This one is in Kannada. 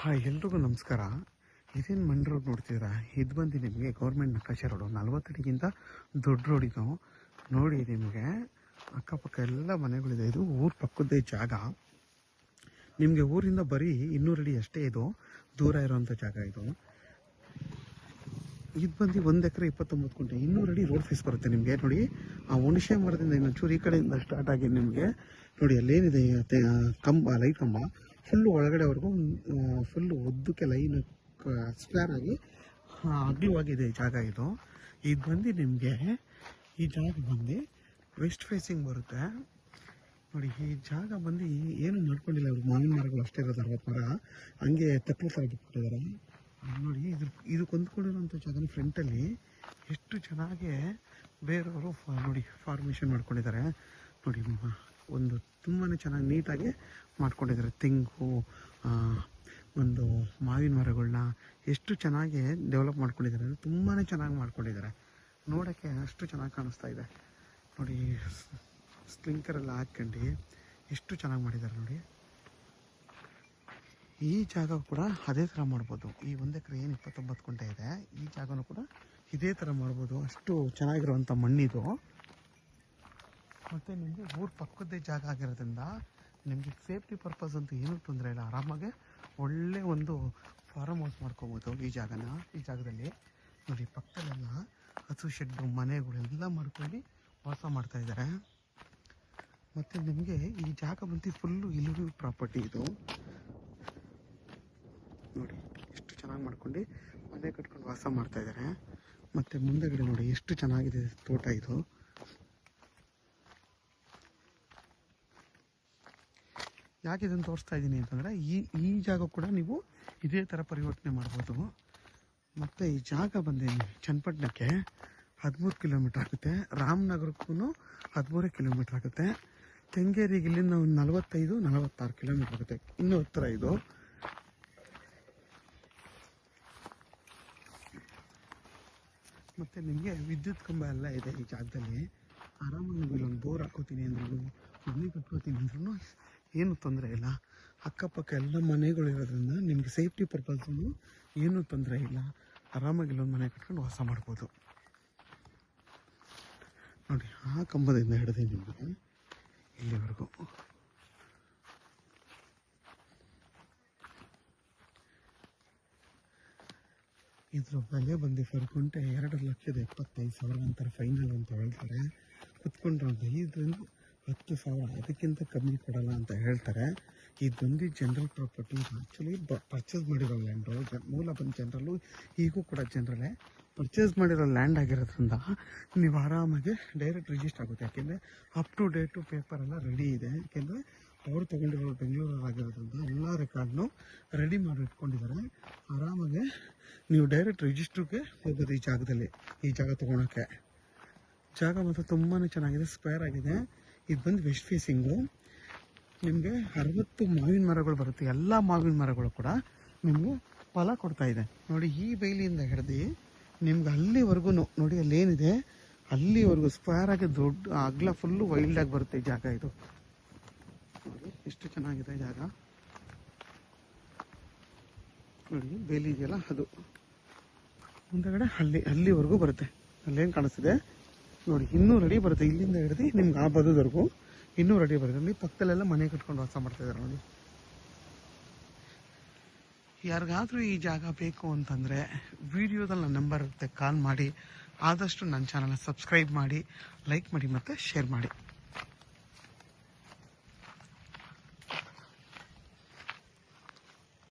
ಹಾಯ್, ಎಲ್ರಿಗೂ ನಮಸ್ಕಾರ. ಇದೇನು ಮಣ್ಣು ರೋಡ್ ನೋಡ್ತಿದ್ದೀರಾ? ಇದು ಬಂದು ನಿಮಗೆ ಗೌರ್ಮೆಂಟ್ ನಕಾಶೆ ರೋಡು, 40 ಅಡಿಗಿಂತ ದೊಡ್ಡ ರೋಡ್ ಇದು. ನೋಡಿ, ನಿಮಗೆ ಅಕ್ಕಪಕ್ಕ ಎಲ್ಲ ಮನೆಗಳಿದೆ. ಇದು ಊರ ಪಕ್ಕದ್ದೇ ಜಾಗ. ನಿಮಗೆ ಊರಿಂದ ಬರೀ 200 ಅಡಿ ಅಷ್ಟೇ ಇದು ದೂರ ಇರೋವಂಥ ಜಾಗ ಇದು. ಇದು ಬಂದು 1 ಎಕರೆ 29 ಗುಂಟೆ, 200 ಅಡಿ ರೋಡ್ ಫೇಸ್ ಬರುತ್ತೆ ನಿಮಗೆ. ನೋಡಿ, ಆ ಹುಣಸೆ ಮರದಿಂದ ಇನ್ನೊಂಚೂರು ಈ ಕಡೆಯಿಂದ ಸ್ಟಾರ್ಟ್ ಆಗಿ ನಿಮಗೆ ನೋಡಿ ಅಲ್ಲೇನಿದೆ ಕಂಬ, ಲೈಟ್ ಕಂಬ ಫುಲ್ಲು ಒಳಗಡೆವರೆಗೂ ಫುಲ್ಲು ಉದ್ದಕ್ಕೆ ಲೈನ್ ಸ್ಕ್ವೇರ್ ಆಗಿ ಅಗಲವಾಗಿದೆ ಈ ಜಾಗ ಇದು. ಇದು ಬಂದು ನಿಮಗೆ ಈ ಜಾಗ ಬಂದು ವೆಸ್ಟ್ ಫೇಸಿಂಗ್ ಬರುತ್ತೆ. ನೋಡಿ, ಈ ಜಾಗ ಬಂದು ಏನು ಮಾಡ್ಕೊಂಡಿಲ್ಲ ಅವರು. ಮಾವಿನ ಮರಗಳು ಅಷ್ಟೇ ಇರೋದು, 60 ಮರ ಹಂಗೆ ತಕ್ಕಲು ಥರ ಬಿಟ್ಬಿಟ್ಟಿದ್ದಾರೆ. ನೋಡಿ, ಇದು ಕೊಂದ್ಕೊಂಡಿರೋಂಥ ಜಾಗನ ಫ್ರಂಟಲ್ಲಿ ಎಷ್ಟು ಚೆನ್ನಾಗಿ ಬೇರೆಯವರು ನೋಡಿ ಫಾರ್ಮೇಷನ್ ಮಾಡ್ಕೊಂಡಿದ್ದಾರೆ. ನೋಡಿ, ಒಂದು ತುಂಬಾ ಚೆನ್ನಾಗಿ ನೀಟಾಗಿ ಮಾಡ್ಕೊಂಡಿದ್ದಾರೆ. ತೆಂಗು, ಒಂದು ಮಾವಿನ ಮರಗಳನ್ನ ಎಷ್ಟು ಚೆನ್ನಾಗಿ ಡೆವಲಪ್ ಮಾಡ್ಕೊಂಡಿದ್ದಾರೆ ಅಂದರೆ ತುಂಬಾ ಚೆನ್ನಾಗಿ ಮಾಡ್ಕೊಂಡಿದ್ದಾರೆ. ನೋಡೋಕ್ಕೆ ಅಷ್ಟು ಚೆನ್ನಾಗಿ ಕಾಣಿಸ್ತಾ ಇದೆ. ನೋಡಿ, ಸ್ಪ್ರಿಂಕರೆಲ್ಲ ಹಾಕ್ಕೊಂಡು ಎಷ್ಟು ಚೆನ್ನಾಗಿ ಮಾಡಿದ್ದಾರೆ ನೋಡಿ. ಈ ಜಾಗ ಕೂಡ ಅದೇ ಥರ ಮಾಡ್ಬೋದು. ಈ 1 ಎಕರೆ ಏನು 29 ಗುಂಟೆ ಇದೆ, ಈ ಜಾಗನೂ ಕೂಡ ಇದೇ ಥರ ಮಾಡ್ಬೋದು. ಅಷ್ಟು ಚೆನ್ನಾಗಿರುವಂಥ ಮಣ್ಣಿದು. ಮತ್ತು ನಿಮಗೆ ಊರ ಪಕ್ಕದ್ದೇ ಜಾಗ ಆಗಿರೋದ್ರಿಂದ ನಿಮಗೆ ಸೇಫ್ಟಿ ಪರ್ಪಸ್ ಅಂತೂ ಏನೂ ತೊಂದರೆ ಇಲ್ಲ. ಆರಾಮಾಗಿ ಒಳ್ಳೆ ಒಂದು ಫಾರ್ಮ್ ಹೌಸ್ ಮಾಡ್ಕೋಬೋದು ಈ ಜಾಗದಲ್ಲಿ. ನೋಡಿ, ಪಕ್ಕದಲ್ಲೆಲ್ಲ ಹಸು ಶೆಡ್ಡು ಮನೆಗಳೆಲ್ಲ ಮಾಡ್ಕೊಂಡು ವಾಸ ಮಾಡ್ತಾಯಿದ್ದಾರೆ. ಮತ್ತು ನಿಮಗೆ ಈ ಜಾಗ ಬಂದು ಫುಲ್ಲು ಇಲ್ಲೂ ಪ್ರಾಪರ್ಟಿ ಇದು. ನೋಡಿ, ಎಷ್ಟು ಚೆನ್ನಾಗಿ ಮಾಡ್ಕೊಂಡು ಮನೆ ಕಟ್ಕೊಂಡು ವಾಸ ಮಾಡ್ತಾಯಿದ್ದಾರೆ. ಮತ್ತು ಮುಂದೆಗಡೆ ನೋಡಿ ಎಷ್ಟು ಚೆನ್ನಾಗಿದೆ ತೋಟ ಇದು. ಯಾಕೆ ಇದನ್ನು ತೋರಿಸ್ತಾ ಇದ್ದೀನಿ ಅಂತಂದರೆ ಈ ಜಾಗ ಕೂಡ ನೀವು ಇದೇ ಥರ ಪರಿವರ್ತನೆ ಮಾಡ್ಬೋದು. ಮತ್ತು ಈ ಜಾಗ ಬಂದು ಚನ್ನಪಟ್ಟಣಕ್ಕೆ 13 ಕಿಲೋಮೀಟ್ರ್ ಆಗುತ್ತೆ. ರಾಮನಗರಕ್ಕೂ 13 ಕಿಲೋಮೀಟ್ರ್ ಆಗುತ್ತೆ. ಕೆಂಗೇರಿಗೆ ಇಲ್ಲಿಂದ ಒಂದು 45-46 ಕಿಲೋಮೀಟ್ರ್ ಆಗುತ್ತೆ. ಇನ್ನೂ ಹತ್ತಿರ ಇದು. ಮತ್ತು ನಿಮಗೆ ವಿದ್ಯುತ್ ಕಂಬ ಎಲ್ಲ ಇದೆ ಈ ಜಾಗದಲ್ಲಿ. ಆರಾಮಾಗಿ ನೀವು ಇಲ್ಲೊಂದು ಬೋರ್ ಹಾಕೋತೀನಿ ಅಂದ್ರೂ, ಮನೆ ಕಟ್ಕೋತೀನಿ ಅಂದ್ರೂ ಏನೂ ತೊಂದರೆ ಇಲ್ಲ. ಅಕ್ಕಪಕ್ಕ ಎಲ್ಲ ಮನೆಗಳು ಇರೋದ್ರಿಂದ ನಿಮಗೆ ಸೇಫ್ಟಿ ಪರ್ಪಸ್ಸೂ ಏನೂ ತೊಂದರೆ ಇಲ್ಲ. ಆರಾಮಾಗಿ ಇಲ್ಲೊಂದು ಮನೆ ಕಟ್ಕೊಂಡು ವಾಸ ಮಾಡ್ಬೋದು. ನೋಡಿ, ಆ ಕಂಬದಿಂದ ಹಿಡಿದು ನಿಮಗೆ ಇಲ್ಲಿವರೆಗೂ ಇದ್ರ ಬೆಲೆ ಬಂದು ಪರ್ ಗುಂಟೆ 2,75,000 ಅಂತಾರೆ. ಫೈನಲ್ ಅಂತ ಹೇಳ್ತಾರೆ. ಕುತ್ಕೊಂಡ್ರೆ ಒಂದು 5,000-10,000 ಅದಕ್ಕಿಂತ ಕಮ್ಮಿ ಕೊಡಲ್ಲ ಅಂತ ಹೇಳ್ತಾರೆ. ಇದೊಂದು ಜನರಲ್ ಪ್ರಾಪರ್ಟಿ. ಆ್ಯಕ್ಚುಲಿ ಪರ್ಚೇಸ್ ಮಾಡಿರೋ ಲ್ಯಾಂಡು, ಮೂಲ ಬಂದು ಜನರಲ್ಲು, ಈಗೂ ಕೂಡ ಜನರಲ್ಲೇ ಪರ್ಚೇಸ್ ಮಾಡಿರೋ ಲ್ಯಾಂಡ್ ಆಗಿರೋದ್ರಿಂದ ನೀವು ಆರಾಮಾಗಿ ಡೈರೆಕ್ಟ್ ರಿಜಿಸ್ಟರ್ ಆಗುತ್ತೆ. ಯಾಕೆಂದರೆ ಅಪ್ ಟು ಡೇಟು ಪೇಪರೆಲ್ಲ ರೆಡಿ ಇದೆ. ಯಾಕೆಂದರೆ ಅವರು ತೊಗೊಂಡಿರೋ ಬೆಂಗಳೂರಲ್ಲಾಗಿರೋದ್ರಿಂದ ಎಲ್ಲ ರೆಕಾರ್ಡ್ನು ರೆಡಿ ಮಾಡಿ ಇಟ್ಕೊಂಡಿದ್ದಾರೆ. ಆರಾಮಾಗಿ ನೀವು ಡೈರೆಕ್ಟ್ ರಿಜಿಸ್ಟ್ರಿಗೆ ಹೋಗೋದು ಈ ಜಾಗ ತೊಗೊಳಕ್ಕೆ. ಜಾಗ ಮಾತ್ರ ತುಂಬಾ ಚೆನ್ನಾಗಿದೆ, ಸ್ಕ್ವೇರ್ ಆಗಿದೆ. ಇದು ಬಂದು ವೆಸ್ಟ್ ಫೇಸಿಂಗು. ನಿಮಗೆ 60 ಮಾವಿನ ಮರಗಳು ಬರುತ್ತೆ. ಎಲ್ಲ ಮಾವಿನ ಮರಗಳು ಕೂಡ ನಿಮಗೆ ಫಲ ಕೊಡ್ತಾ ಇದೆ. ನೋಡಿ, ಈ ಬೈಲಿಯಿಂದ ಹಿಡ್ದು ನಿಮ್ಗೆ ಅಲ್ಲಿವರೆಗೂ ನೋಡಿ, ಅಲ್ಲೇನಿದೆ ಅಲ್ಲಿವರೆಗೂ ಸ್ಕ್ವೇರ್ ಆಗಿ ದೊಡ್ಡ ಅಗಲ ಫುಲ್ಲು ವೈಲ್ಡಾಗಿ ಬರುತ್ತೆ ಈ ಜಾಗ ಇದು. ನೋಡಿ, ಎಷ್ಟು ಚೆನ್ನಾಗಿದೆ ಜಾಗ. ನೋಡಿ, ಬೇಲಿ ಇದೆಯಲ್ಲ ಅದು ಮುಂದಗಡೆ ಅಲ್ಲಿವರೆಗೂ ಬರುತ್ತೆ. ಅಲ್ಲೇನು ಕಾಣಿಸ್ತಿದೆ ನೋಡಿ, 200 ಅಡಿ ಬರುತ್ತೆ. ಇಲ್ಲಿಂದ ಹಿಡಿದು ನಿಮ್ಗೆ ಆ ಬದುವರೆಗೂ 200 ಅಡಿ ಬರುತ್ತೆ. ನೋಡಿ, ಪಕ್ಕದಲ್ಲೆಲ್ಲ ಮನೆ ಕಟ್ಕೊಂಡು ವಾಸ ಮಾಡ್ತಾಯಿದ್ದಾರೆ. ನೋಡಿ, ಯಾರಿಗಾದರೂ ಈ ಜಾಗ ಬೇಕು ಅಂತಂದರೆ ವಿಡಿಯೋದಲ್ಲಿ ನನ್ನ ನಂಬರ್ ಇರುತ್ತೆ, ಕಾಲ್ ಮಾಡಿ. ಆದಷ್ಟು ನನ್ನ ಚಾನಲ್ನ ಸಬ್ಸ್ಕ್ರೈಬ್ ಮಾಡಿ, ಲೈಕ್ ಮಾಡಿ ಮತ್ತು ಶೇರ್ ಮಾಡಿ.